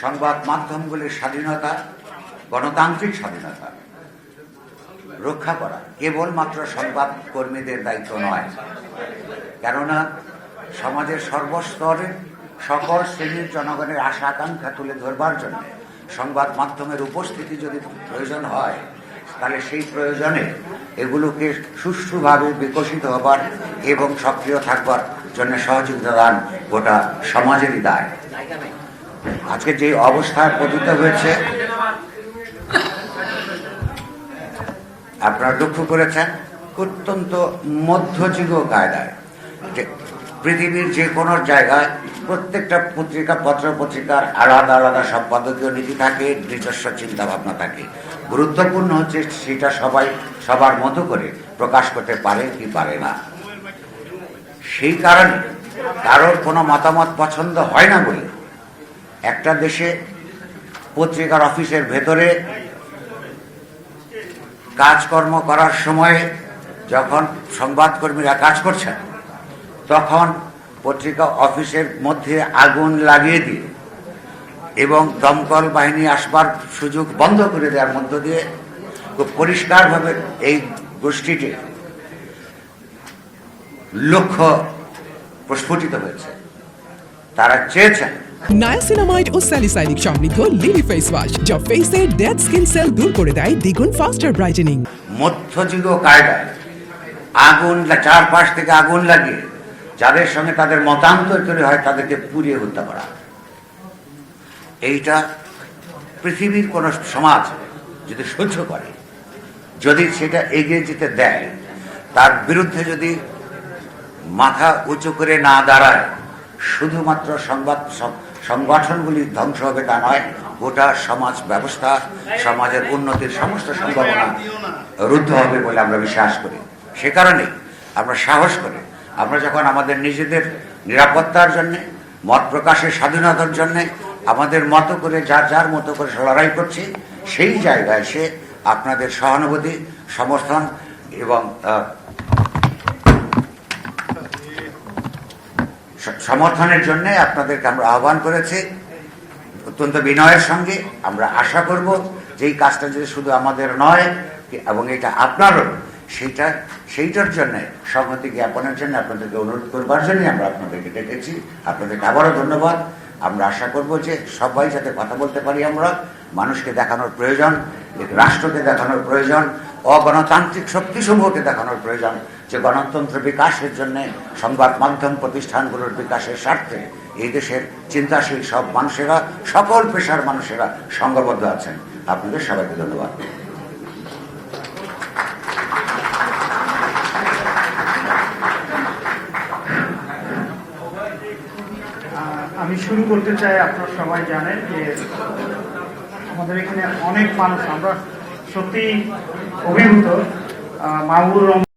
সংবাদ মাধ্যমগুলির স্বাধীনতা, গণতান্ত্রিক স্বাধীনতা রক্ষা করা কেবলমাত্র সংবাদ কর্মীদের দায়িত্ব নয়। কেননা সমাজের সর্বস্তরের সকল শ্রেণীর জনগণের আশা আকাঙ্ক্ষা তুলে ধরবার জন্য সংবাদ মাধ্যমের উপস্থিতি যদি প্রয়োজন হয়, তাহলে সেই প্রয়োজনে এগুলোকে সুষ্ঠুভাবে বিকশিত হবার এবং সক্রিয় থাকবার জন্য সহযোগিতা দান গোটা সমাজেরই দায়। আজকে যে অবস্থায় পতিত হয়েছে আপনারা লক্ষ্য করেছেন, অত্যন্ত মধ্যযুগীয় কায়দায় যে পৃথিবীর যে কোনো জায়গায় প্রত্যেকটা পত্রিকা পত্রিকার আলাদা আলাদা সম্পাদকীয় নীতি থাকে, নিজস্ব চিন্তা ভাবনা থাকে। গুরুত্বপূর্ণ হচ্ছে সেটা সবার মতো করে প্রকাশ করতে পারে কি পারে না। সেই কারণে কারোর কোনো মতামত পছন্দ হয় না বলে একটা দেশে পত্রিকার অফিসের ভেতরে কাজকর্ম করার সময় যখন সংবাদকর্মীরা কাজ করছেন, তখন পত্রিকা অফিসের মধ্যে আগুন লাগিয়ে দিয়ে এবং দমকল বাহিনী আসবার সুযোগ বন্ধ করে দেওয়ার মধ্য দিয়ে খুব পরিষ্কারভাবে এই গোষ্ঠীটির লক্ষ্য প্রস্ফুটিত হয়েছে। তারা চেয়েছেন নায়াসিনামাইড ও স্যালিসাইলিক সমৃদ্ধ লিলি ফেস ওয়াশ, যা ফেসের ডেড স্কিন সেল দূর করে দেয় দ্বিগুণ ফাস্টার ব্রাইটেনিং। মধ্যযুগীয় কায়দায় আগুন চারপাশ থেকে আগুন লাগিয়ে যাদের সঙ্গে তাদের মতান্তর তৈরি হয় তাদেরকে পুড়িয়ে হত্যা করা, এইটা পৃথিবীর কোন সমাজ যদি সহ্য করে, যদি সেটা এগিয়ে যেতে দেয়, তার বিরুদ্ধে যদি মাথা উঁচু করে না দাঁড়ায়, শুধুমাত্র সংগঠনগুলি ধ্বংস হবে তা নয়, গোটা সমাজ ব্যবস্থা, সমাজের উন্নতির সমস্ত সম্ভাবনা রুদ্ধ হবে বলে আমরা বিশ্বাস করি। সে কারণে আমরা সাহস করে আমরা যখন আমাদের নিজেদের নিরাপত্তার জন্যে, মত প্রকাশের স্বাধীনতার জন্যে আমাদের মতো করে যার মতো করে লড়াই করছি, সেই জায়গায় এসে আপনাদের সহানুভূতি, সমর্থন এবং সমর্থনের জন্য আপনাদেরকে আমরা আহ্বান করেছি অত্যন্ত বিনয়ের সঙ্গে। আমরা আশা করব যে এই কাজটা যদি শুধু আমাদের নয় এবং এটা আপনারও, সেইটার জন্য সংহতি জ্ঞাপনের জন্য আপনাদেরকে অনুরোধ করবার জন্য আমরা আপনাদেরকে ডেকেছি। আপনাদেরকে আবারও ধন্যবাদ। আমরা আশা করব যে সবাই যাতে কথা বলতে পারি। আমরা মানুষকে দেখানোর প্রয়োজন, রাষ্ট্রকে দেখানোর প্রয়োজন, অগণতান্ত্রিক শক্তিসমূহকে দেখানোর প্রয়োজন যে গণতন্ত্র বিকাশের জন্য সংবাদ মাধ্যম প্রতিষ্ঠানগুলোর বিকাশের স্বার্থে এই দেশের চিন্তাশীল সব মানুষেরা, সকল পেশার মানুষেরা সংঘবদ্ধ আছেন। আপনাদের সবাইকে ধন্যবাদ। আমি শুরু করতে চাই। আপনারা সবাই জানেন যে আমাদের এখানে অনেক মানুষ, আমরা সত্যি অভিভূত। মাহবুবুর রহমান